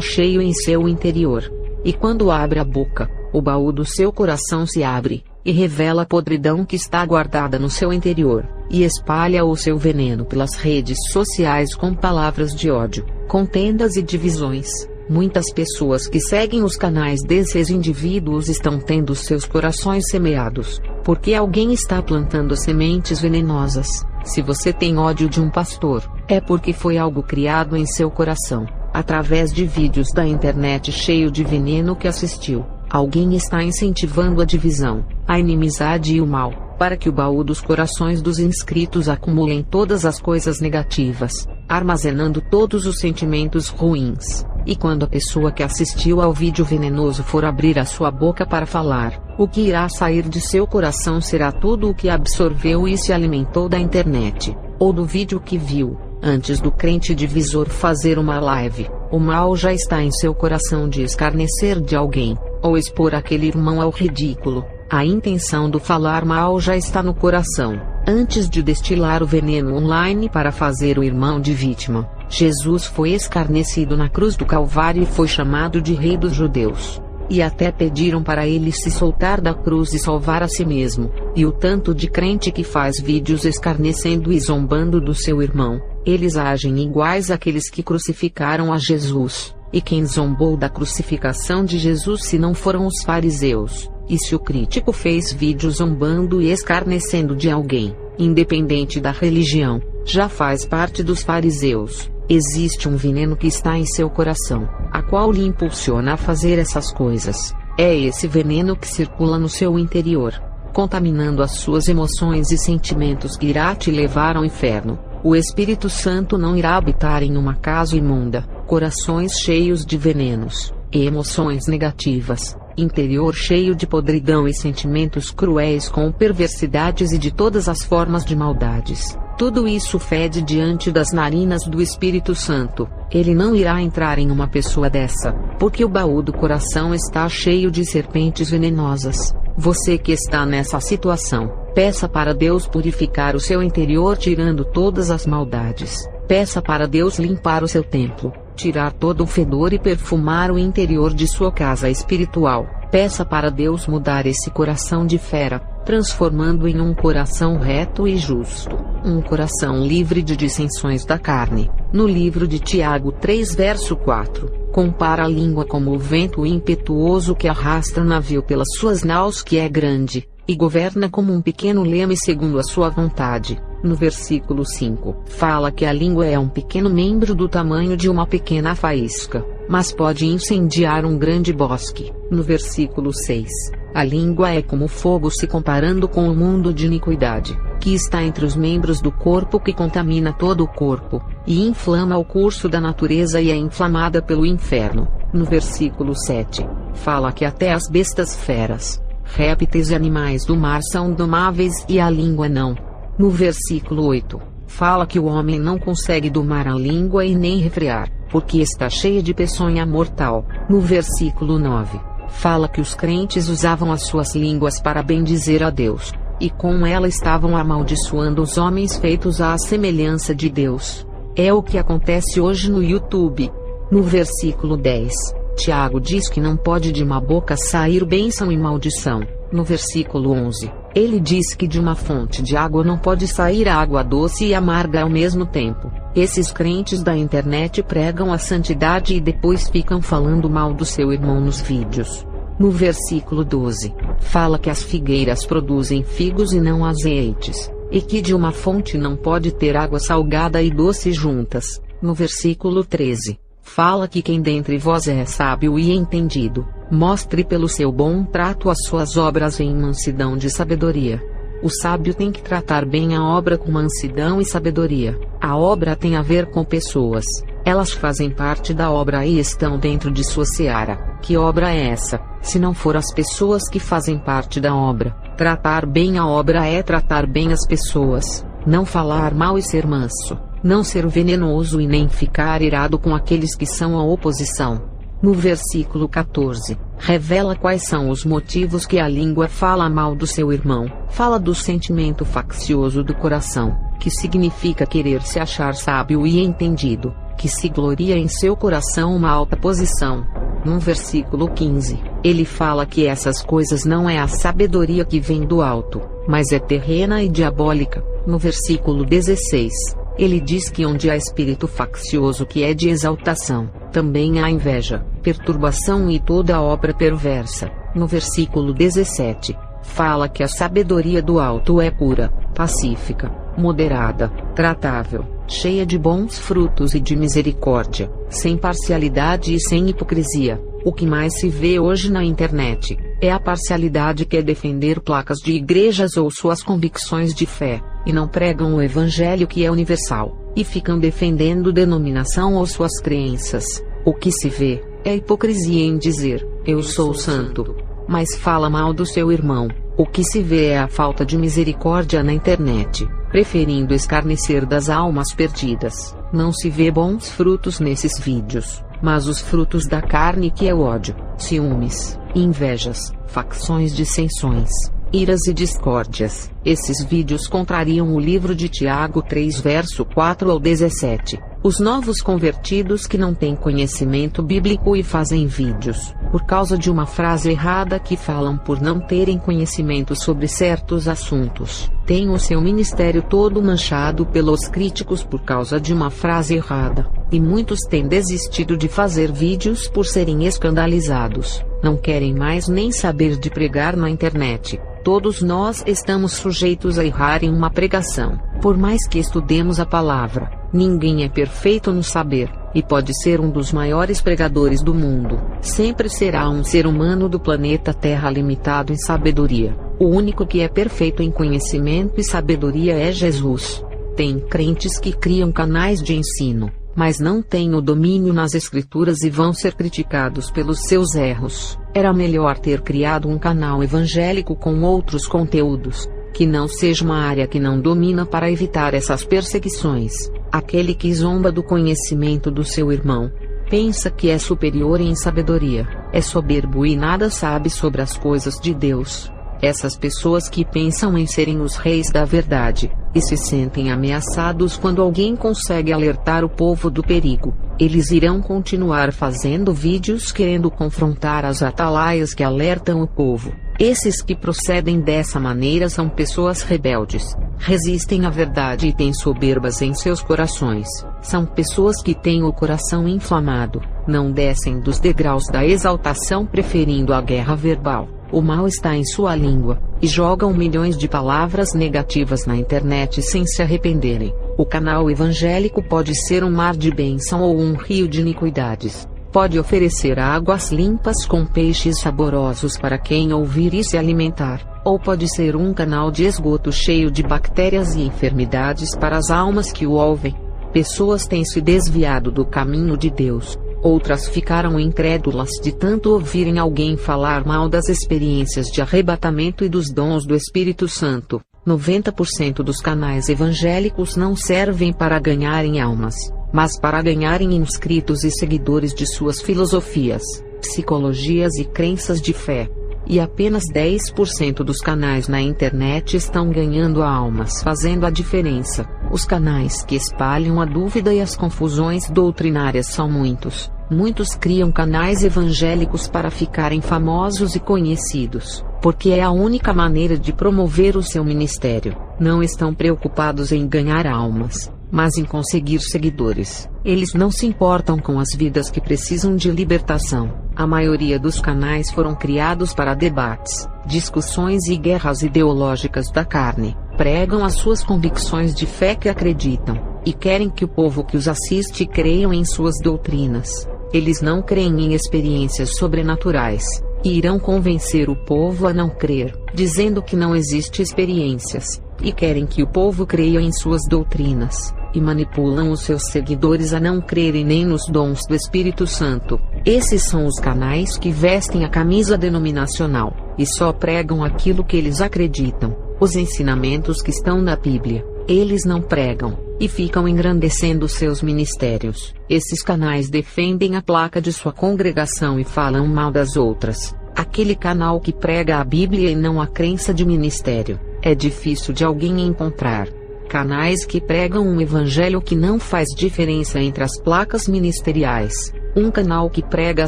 cheio em seu interior. E quando abre a boca, o baú do seu coração se abre, e revela a podridão que está guardada no seu interior, e espalha o seu veneno pelas redes sociais com palavras de ódio, contendas e divisões. Muitas pessoas que seguem os canais desses indivíduos estão tendo seus corações semeados, porque alguém está plantando sementes venenosas. Se você tem ódio de um pastor, é porque foi algo criado em seu coração, através de vídeos da internet cheio de veneno que assistiu. Alguém está incentivando a divisão, a inimizade e o mal, para que o baú dos corações dos inscritos acumulem todas as coisas negativas, armazenando todos os sentimentos ruins. E quando a pessoa que assistiu ao vídeo venenoso for abrir a sua boca para falar, o que irá sair de seu coração será tudo o que absorveu e se alimentou da internet, ou do vídeo que viu. Antes do crente divisor fazer uma live, o mal já está em seu coração de escarnecer de alguém, ou expor aquele irmão ao ridículo. A intenção do falar mal já está no coração, antes de destilar o veneno online para fazer o irmão de vítima. Jesus foi escarnecido na cruz do Calvário e foi chamado de Rei dos Judeus. E até pediram para ele se soltar da cruz e salvar a si mesmo. E o tanto de crente que faz vídeos escarnecendo e zombando do seu irmão, eles agem iguais àqueles que crucificaram a Jesus. E quem zombou da crucificação de Jesus se não foram os fariseus? E se o crítico fez vídeo zombando e escarnecendo de alguém, independente da religião, já faz parte dos fariseus. Existe um veneno que está em seu coração, a qual lhe impulsiona a fazer essas coisas. É esse veneno que circula no seu interior, contaminando as suas emoções e sentimentos, que irá te levar ao inferno. O Espírito Santo não irá habitar em uma casa imunda, corações cheios de venenos, e emoções negativas, interior cheio de podridão e sentimentos cruéis com perversidades e de todas as formas de maldades. Tudo isso fede diante das narinas do Espírito Santo. Ele não irá entrar em uma pessoa dessa, porque o baú do coração está cheio de serpentes venenosas. Você que está nessa situação, peça para Deus purificar o seu interior tirando todas as maldades. Peça para Deus limpar o seu templo, tirar todo o fedor e perfumar o interior de sua casa espiritual. Peça para Deus mudar esse coração de fera, transformando em um coração reto e justo, um coração livre de dissensões da carne. No livro de Tiago 3 verso 4, compara a língua como o vento impetuoso que arrasta o navio pelas suas naus, que é grande, e governa como um pequeno leme segundo a sua vontade. No versículo 5, fala que a língua é um pequeno membro do tamanho de uma pequena faísca, mas pode incendiar um grande bosque. No versículo 6, a língua é como fogo se comparando com o mundo de iniquidade, que está entre os membros do corpo, que contamina todo o corpo, e inflama o curso da natureza e é inflamada pelo inferno. No versículo 7, fala que até as bestas feras, répteis e animais do mar são domáveis e a língua não. No versículo 8, fala que o homem não consegue domar a língua e nem refrear, porque está cheia de peçonha mortal. No versículo 9, fala que os crentes usavam as suas línguas para bendizer a Deus, e com ela estavam amaldiçoando os homens feitos à semelhança de Deus. É o que acontece hoje no YouTube. No versículo 10, Tiago diz que não pode de uma boca sair bênção e maldição. No versículo 11, ele diz que de uma fonte de água não pode sair água doce e amarga ao mesmo tempo. Esses crentes da internet pregam a santidade e depois ficam falando mal do seu irmão nos vídeos. No versículo 12, fala que as figueiras produzem figos e não azeites, e que de uma fonte não pode ter água salgada e doce juntas. No versículo 13, fala que quem dentre vós é sábio e entendido, mostre pelo seu bom trato as suas obras em mansidão de sabedoria. O sábio tem que tratar bem a obra com mansidão e sabedoria. A obra tem a ver com pessoas. Elas fazem parte da obra e estão dentro de sua seara. Que obra é essa, se não for as pessoas que fazem parte da obra? Tratar bem a obra é tratar bem as pessoas. Não falar mal e ser manso. Não ser venenoso e nem ficar irado com aqueles que são a oposição. No versículo 14, Revela quais são os motivos que a língua fala mal do seu irmão. Fala do sentimento faccioso do coração, que significa querer se achar sábio e entendido, que se gloria em seu coração uma alta posição. No versículo 15, ele fala que essas coisas não é a sabedoria que vem do alto, mas é terrena e diabólica. No versículo 16, ele diz que onde há espírito faccioso que é de exaltação, também há inveja, perturbação e toda obra perversa. No versículo 17, fala que a sabedoria do alto é pura, pacífica, moderada, tratável, cheia de bons frutos e de misericórdia, sem parcialidade e sem hipocrisia. O que mais se vê hoje na internet é a parcialidade, que é defender placas de igrejas ou suas convicções de fé, e não pregam o evangelho, que é universal, e ficam defendendo denominação ou suas crenças. O que se vê é hipocrisia em dizer, eu sou santo, mas fala mal do seu irmão. O que se vê é a falta de misericórdia na internet, preferindo escarnecer das almas perdidas. Não se vê bons frutos nesses vídeos, mas os frutos da carne, que é o ódio, ciúmes, invejas, facções, dissensões, iras e discórdias. Esses vídeos contrariam o livro de Tiago 3 verso 4 ao 17. Os novos convertidos que não têm conhecimento bíblico e fazem vídeos, por causa de uma frase errada que falam por não terem conhecimento sobre certos assuntos, têm o seu ministério todo manchado pelos críticos por causa de uma frase errada, e muitos têm desistido de fazer vídeos por serem escandalizados, não querem mais nem saber de pregar na internet. Todos nós estamos sujeitos a errar em uma pregação, por mais que estudemos a palavra. Ninguém é perfeito no saber, e pode ser um dos maiores pregadores do mundo. Sempre será um ser humano do planeta Terra limitado em sabedoria. O único que é perfeito em conhecimento e sabedoria é Jesus. Tem crentes que criam canais de ensino, mas não têm o domínio nas escrituras e vão ser criticados pelos seus erros. Era melhor ter criado um canal evangélico com outros conteúdos, que não seja uma área que não domina, para evitar essas perseguições. Aquele que zomba do conhecimento do seu irmão, pensa que é superior em sabedoria, é soberbo e nada sabe sobre as coisas de Deus. Essas pessoas que pensam em serem os reis da verdade, e se sentem ameaçados quando alguém consegue alertar o povo do perigo, eles irão continuar fazendo vídeos querendo confrontar as atalaias que alertam o povo. Esses que procedem dessa maneira são pessoas rebeldes, resistem à verdade e têm soberbas em seus corações. São pessoas que têm o coração inflamado, não descem dos degraus da exaltação, preferindo a guerra verbal. O mal está em sua língua, e jogam milhões de palavras negativas na internet sem se arrependerem. O canal evangélico pode ser um mar de bênção ou um rio de iniquidades. Pode oferecer águas limpas com peixes saborosos para quem ouvir e se alimentar, ou pode ser um canal de esgoto cheio de bactérias e enfermidades para as almas que o ouvem. Pessoas têm se desviado do caminho de Deus. Outras ficaram incrédulas de tanto ouvirem alguém falar mal das experiências de arrebatamento e dos dons do Espírito Santo. 90% dos canais evangélicos não servem para ganharem almas, mas para ganharem inscritos e seguidores de suas filosofias, psicologias e crenças de fé. E apenas 10% dos canais na internet estão ganhando almas, fazendo a diferença. Os canais que espalham a dúvida e as confusões doutrinárias são muitos. Muitos criam canais evangélicos para ficarem famosos e conhecidos, porque é a única maneira de promover o seu ministério. Não estão preocupados em ganhar almas, mas em conseguir seguidores. Eles não se importam com as vidas que precisam de libertação. A maioria dos canais foram criados para debates, discussões e guerras ideológicas da carne. Pregam as suas convicções de fé que acreditam, e querem que o povo que os assiste creiam em suas doutrinas. Eles não creem em experiências sobrenaturais, e irão convencer o povo a não crer, dizendo que não existe experiências, e querem que o povo creia em suas doutrinas, e manipulam os seus seguidores a não crerem nem nos dons do Espírito Santo. Esses são os canais que vestem a camisa denominacional, e só pregam aquilo que eles acreditam, os ensinamentos que estão na Bíblia. Eles não pregam, e ficam engrandecendo seus ministérios. Esses canais defendem a placa de sua congregação e falam mal das outras. Aquele canal que prega a Bíblia e não a crença de ministério. É difícil de alguém encontrar. Canais que pregam um evangelho que não faz diferença entre as placas ministeriais. Um canal que prega a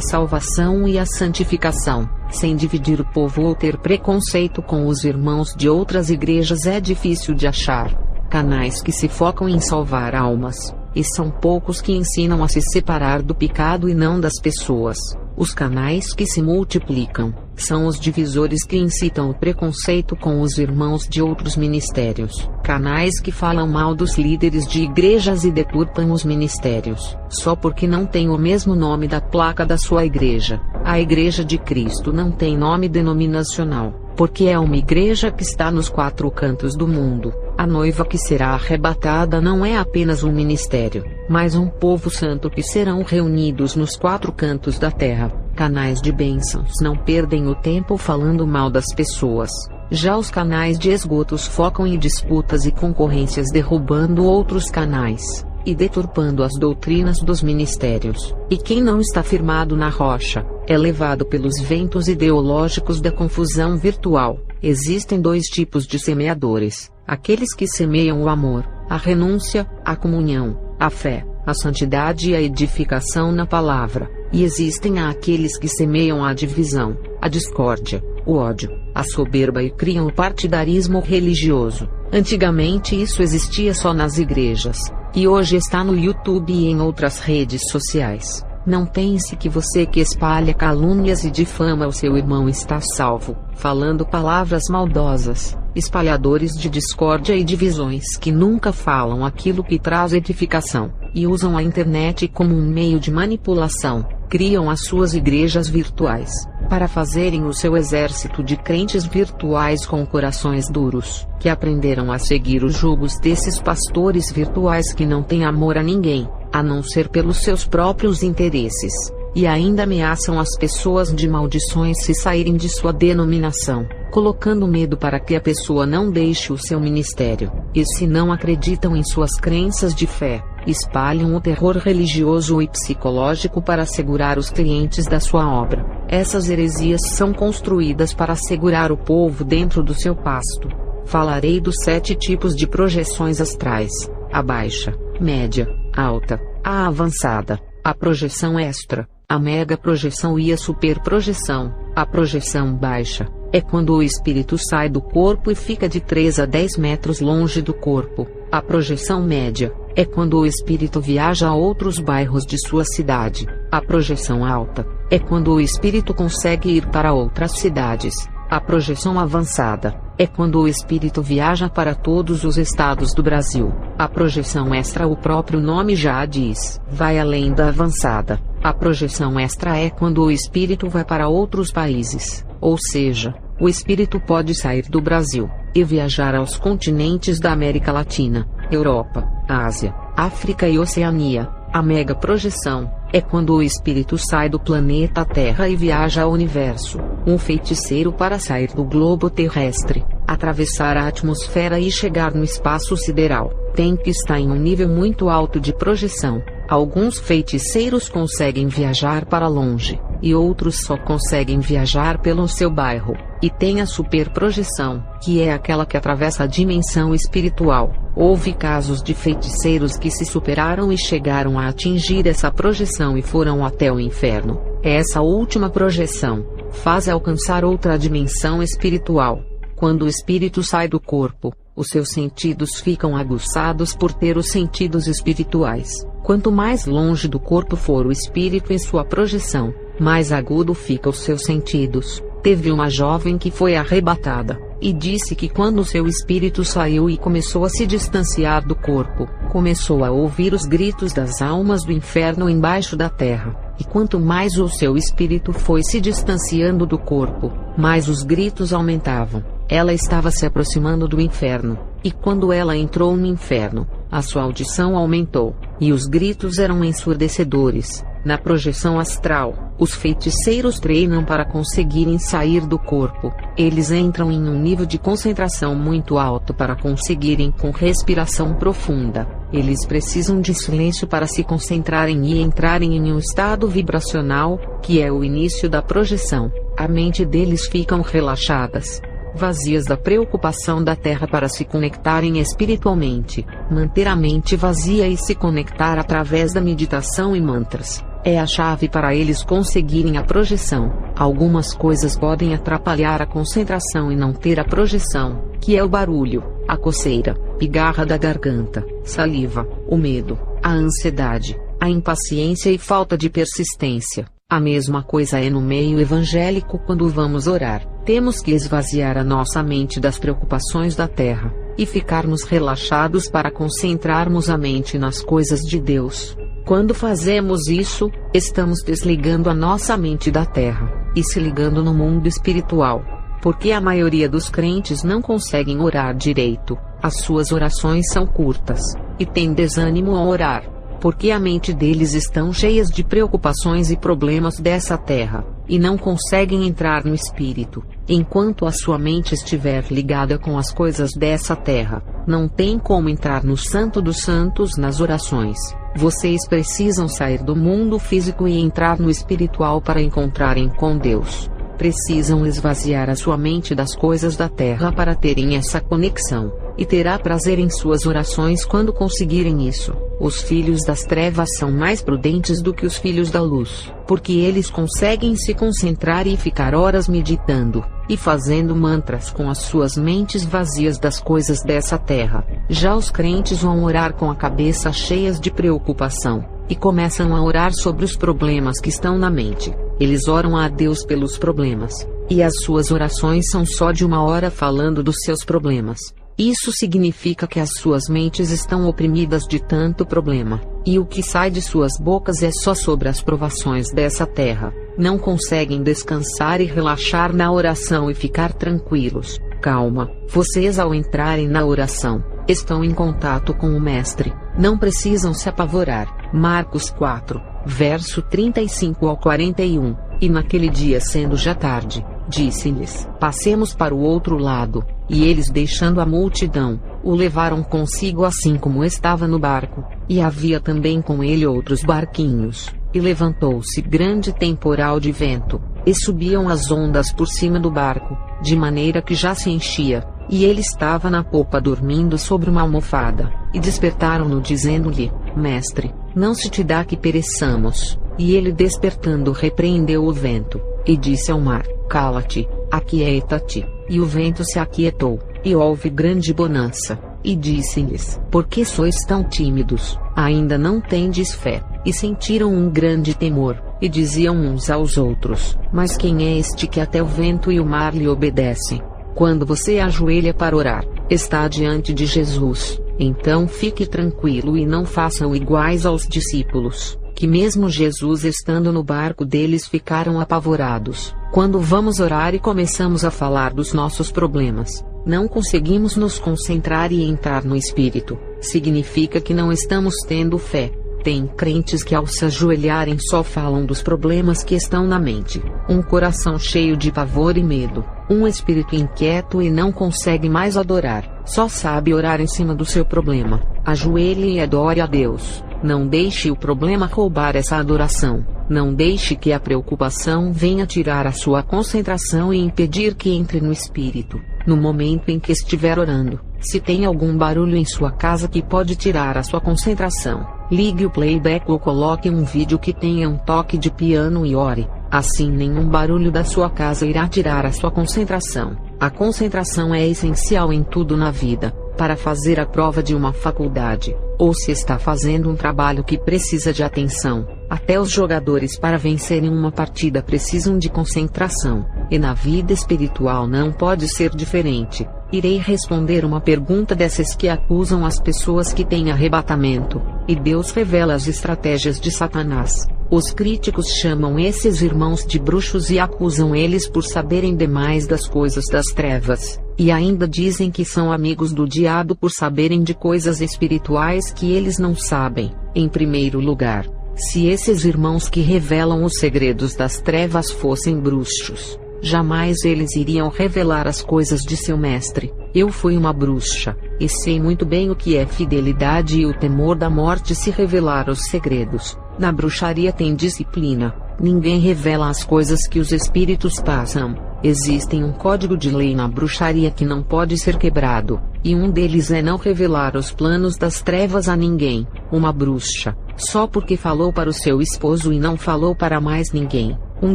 salvação e a santificação, sem dividir o povo ou ter preconceito com os irmãos de outras igrejas é difícil de achar. Canais que se focam em salvar almas, e são poucos que ensinam a se separar do pecado e não das pessoas. Os canais que se multiplicam são os divisores que incitam o preconceito com os irmãos de outros ministérios. Canais que falam mal dos líderes de igrejas e deturpam os ministérios, só porque não tem o mesmo nome da placa da sua igreja. A Igreja de Cristo não tem nome denominacional, porque é uma igreja que está nos 4 cantos do mundo. A noiva que será arrebatada não é apenas um ministério, mas um povo santo que serão reunidos nos 4 cantos da terra. Canais de bênçãos não perdem o tempo falando mal das pessoas. Já os canais de esgotos focam em disputas e concorrências, derrubando outros canais e deturpando as doutrinas dos ministérios. E quem não está firmado na rocha é levado pelos ventos ideológicos da confusão virtual. Existem 2 tipos de semeadores: aqueles que semeiam o amor, a renúncia, a comunhão, a fé, a santidade e a edificação na palavra. E existem aqueles que semeiam a divisão, a discórdia, o ódio, a soberba e criam o partidarismo religioso. Antigamente isso existia só nas igrejas, e hoje está no YouTube e em outras redes sociais. Não pense que você que espalha calúnias e difama o seu irmão está salvo, falando palavras maldosas. Espalhadores de discórdia e divisões que nunca falam aquilo que traz edificação, e usam a internet como um meio de manipulação, criam as suas igrejas virtuais, para fazerem o seu exército de crentes virtuais com corações duros, que aprenderam a seguir os jugos desses pastores virtuais que não têm amor a ninguém, a não ser pelos seus próprios interesses, e ainda ameaçam as pessoas de maldições se saírem de sua denominação, colocando medo para que a pessoa não deixe o seu ministério. E se não acreditam em suas crenças de fé, espalham o terror religioso e psicológico para segurar os clientes da sua obra. Essas heresias são construídas para segurar o povo dentro do seu pasto. Falarei dos 7 tipos de projeções astrais: a baixa, média, alta, a avançada, a projeção extra, a mega projeção e a super projeção. A projeção baixa é quando o espírito sai do corpo e fica de 3 a 10 metros longe do corpo. A projeção média é quando o espírito viaja a outros bairros de sua cidade. A projeção alta é quando o espírito consegue ir para outras cidades. A projeção avançada é quando o espírito viaja para todos os estados do Brasil. A projeção extra, o próprio nome já diz, vai além da avançada. A projeção extra é quando o espírito vai para outros países, ou seja, o espírito pode sair do Brasil e viajar aos continentes da América Latina, Europa, Ásia, África e Oceania. A mega projeção é quando o espírito sai do planeta Terra e viaja ao universo. Um feiticeiro, para sair do globo terrestre, atravessar a atmosfera e chegar no espaço sideral, tem que estar em um nível muito alto de projeção. Alguns feiticeiros conseguem viajar para longe, e outros só conseguem viajar pelo seu bairro. E tem a superprojeção, que é aquela que atravessa a dimensão espiritual. Houve casos de feiticeiros que se superaram e chegaram a atingir essa projeção e foram até o inferno. Essa última projeção faz alcançar outra dimensão espiritual. Quando o espírito sai do corpo, os seus sentidos ficam aguçados por ter os sentidos espirituais. Quanto mais longe do corpo for o espírito em sua projeção, mais agudo fica os seus sentidos. Teve uma jovem que foi arrebatada, e disse que quando seu espírito saiu e começou a se distanciar do corpo, começou a ouvir os gritos das almas do inferno embaixo da terra. E quanto mais o seu espírito foi se distanciando do corpo, mais os gritos aumentavam. Ela estava se aproximando do inferno, e quando ela entrou no inferno, a sua audição aumentou, e os gritos eram ensurdecedores. Na projeção astral, os feiticeiros treinam para conseguirem sair do corpo. Eles entram em um nível de concentração muito alto para conseguirem com respiração profunda. Eles precisam de silêncio para se concentrarem e entrarem em um estado vibracional, que é o início da projeção. A mente deles ficam relaxadas, vazias da preocupação da terra para se conectarem espiritualmente. Manter a mente vazia e se conectar através da meditação e mantras é a chave para eles conseguirem a projeção. Algumas coisas podem atrapalhar a concentração e não ter a projeção, que é o barulho, a coceira, pigarra da garganta, saliva, o medo, a ansiedade, a impaciência e falta de persistência. A mesma coisa é no meio evangélico quando vamos orar. Temos que esvaziar a nossa mente das preocupações da terra, e ficarmos relaxados para concentrarmos a mente nas coisas de Deus. Quando fazemos isso, estamos desligando a nossa mente da terra, e se ligando no mundo espiritual. Porque a maioria dos crentes não conseguem orar direito, as suas orações são curtas, e têm desânimo ao orar. Porque a mente deles estão cheias de preocupações e problemas dessa terra, e não conseguem entrar no espírito. Enquanto a sua mente estiver ligada com as coisas dessa terra, não tem como entrar no Santo dos Santos nas orações. Vocês precisam sair do mundo físico e entrar no espiritual para encontrarem com Deus. Precisam esvaziar a sua mente das coisas da terra para terem essa conexão, e terá prazer em suas orações quando conseguirem isso. Os filhos das trevas são mais prudentes do que os filhos da luz, porque eles conseguem se concentrar e ficar horas meditando, e fazendo mantras com as suas mentes vazias das coisas dessa terra. Já os crentes vão orar com a cabeça cheias de preocupação, e começam a orar sobre os problemas que estão na mente. Eles oram a Deus pelos problemas, e as suas orações são só de 1 hora falando dos seus problemas. Isso significa que as suas mentes estão oprimidas de tanto problema, e o que sai de suas bocas é só sobre as provações dessa terra. Não conseguem descansar e relaxar na oração e ficar tranquilos. Calma, vocês ao entrarem na oração, estão em contato com o Mestre, não precisam se apavorar. Marcos 4, verso 35 ao 41. E naquele dia, sendo já tarde, disse-lhes: passemos para o outro lado. E eles, deixando a multidão, o levaram consigo assim como estava no barco, e havia também com ele outros barquinhos. E levantou-se grande temporal de vento, e subiam as ondas por cima do barco, de maneira que já se enchia, e ele estava na popa dormindo sobre uma almofada. E despertaram-no dizendo-lhe: Mestre, não se te dá que pereçamos? E ele, despertando, repreendeu o vento, e disse ao mar: Cala-te, aquieta-te. E o vento se aquietou, e houve grande bonança. E disse-lhes: Por que sois tão tímidos? Ainda não tendes fé? E sentiram um grande temor, e diziam uns aos outros: Mas quem é este que até o vento e o mar lhe obedecem? Quando você ajoelha para orar, está diante de Jesus. Então fique tranquilo e não façam iguais aos discípulos, que mesmo Jesus estando no barco deles ficaram apavorados. Quando vamos orar e começamos a falar dos nossos problemas, não conseguimos nos concentrar e entrar no espírito. Significa que não estamos tendo fé. Tem crentes que ao se ajoelharem só falam dos problemas que estão na mente. Um coração cheio de pavor e medo. Um espírito inquieto e não consegue mais adorar. Só sabe orar em cima do seu problema. Ajoelhe e adore a Deus. Não deixe o problema roubar essa adoração. Não deixe que a preocupação venha tirar a sua concentração e impedir que entre no espírito. No momento em que estiver orando, se tem algum barulho em sua casa que pode tirar a sua concentração, ligue o playback ou coloque um vídeo que tenha um toque de piano e ore. Assim nenhum barulho da sua casa irá tirar a sua concentração. A concentração é essencial em tudo na vida. Para fazer a prova de uma faculdade, ou se está fazendo um trabalho que precisa de atenção, até os jogadores para vencerem uma partida precisam de concentração, e na vida espiritual não pode ser diferente. Irei responder uma pergunta dessas que acusam as pessoas que têm arrebatamento, e Deus revela as estratégias de Satanás. Os críticos chamam esses irmãos de bruxos e acusam eles por saberem demais das coisas das trevas, e ainda dizem que são amigos do diabo por saberem de coisas espirituais que eles não sabem. Em primeiro lugar, se esses irmãos que revelam os segredos das trevas fossem bruxos, Jamais eles iriam revelar as coisas de seu mestre. Eu fui uma bruxa, e sei muito bem o que é fidelidade e o temor da morte se revelar os segredos. Na bruxaria tem disciplina. Ninguém revela as coisas que os espíritos passam. Existem um código de lei na bruxaria que não pode ser quebrado, e um deles é não revelar os planos das trevas a ninguém. Uma bruxa, só porque falou para o seu esposo e não falou para mais ninguém. Um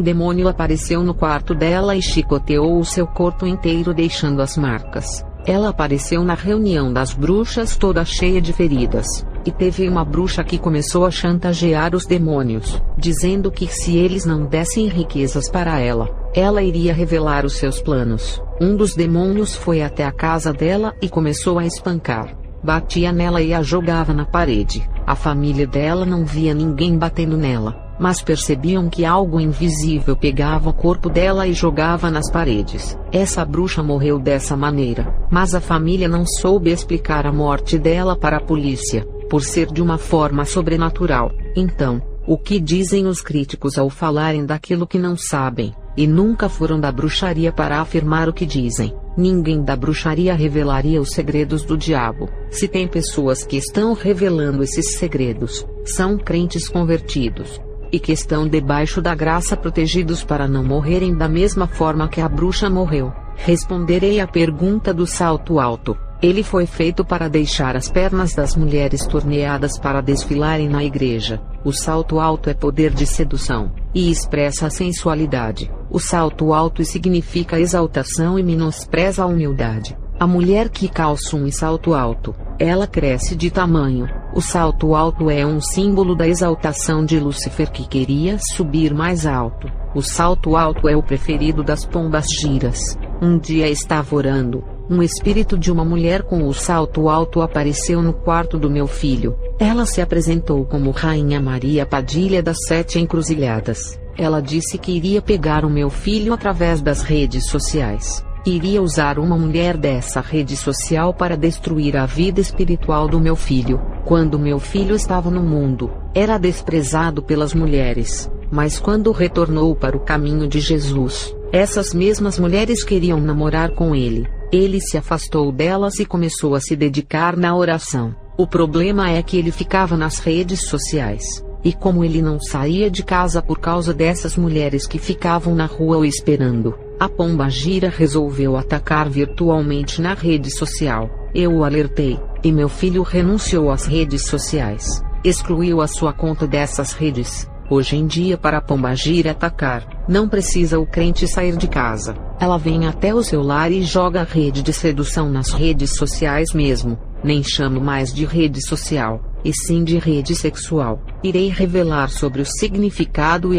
demônio apareceu no quarto dela e chicoteou o seu corpo inteiro, deixando as marcas. Ela apareceu na reunião das bruxas toda cheia de feridas. E teve uma bruxa que começou a chantagear os demônios, dizendo que se eles não dessem riquezas para ela, ela iria revelar os seus planos. Um dos demônios foi até a casa dela e começou a espancar. Batia nela e a jogava na parede. A família dela não via ninguém batendo nela, mas percebiam que algo invisível pegava o corpo dela e jogava nas paredes. Essa bruxa morreu dessa maneira, mas a família não soube explicar a morte dela para a polícia, por ser de uma forma sobrenatural. Então, o que dizem os críticos ao falarem daquilo que não sabem, e nunca foram da bruxaria para afirmar o que dizem? Ninguém da bruxaria revelaria os segredos do diabo. Se tem pessoas que estão revelando esses segredos, são crentes convertidos, e que estão debaixo da graça protegidos para não morrerem da mesma forma que a bruxa morreu. Responderei à pergunta do salto alto. Ele foi feito para deixar as pernas das mulheres torneadas para desfilarem na igreja. O salto alto é poder de sedução, e expressa a sensualidade. O salto alto significa exaltação e menospreza a humildade. A mulher que calça um salto alto, ela cresce de tamanho. O salto alto é um símbolo da exaltação de Lúcifer, que queria subir mais alto. O salto alto é o preferido das pombas giras. Um dia estava orando. Um espírito de uma mulher com o salto alto apareceu no quarto do meu filho. Ela se apresentou como Rainha Maria Padilha das 7 Encruzilhadas. Ela disse que iria pegar o meu filho através das redes sociais. Iria usar uma mulher dessa rede social para destruir a vida espiritual do meu filho. Quando meu filho estava no mundo, era desprezado pelas mulheres. Mas quando retornou para o caminho de Jesus, essas mesmas mulheres queriam namorar com ele. Ele se afastou delas e começou a se dedicar na oração. O problema é que ele ficava nas redes sociais. E como ele não saía de casa por causa dessas mulheres que ficavam na rua o esperando, a pomba gira resolveu atacar virtualmente na rede social. Eu o alertei, e meu filho renunciou às redes sociais. Excluiu a sua conta dessas redes. Hoje em dia, para a pombagira atacar, não precisa o crente sair de casa. Ela vem até o seu lar e joga a rede de sedução nas redes sociais mesmo. Nem chamo mais de rede social, e sim de rede sexual. Irei revelar sobre o significado e as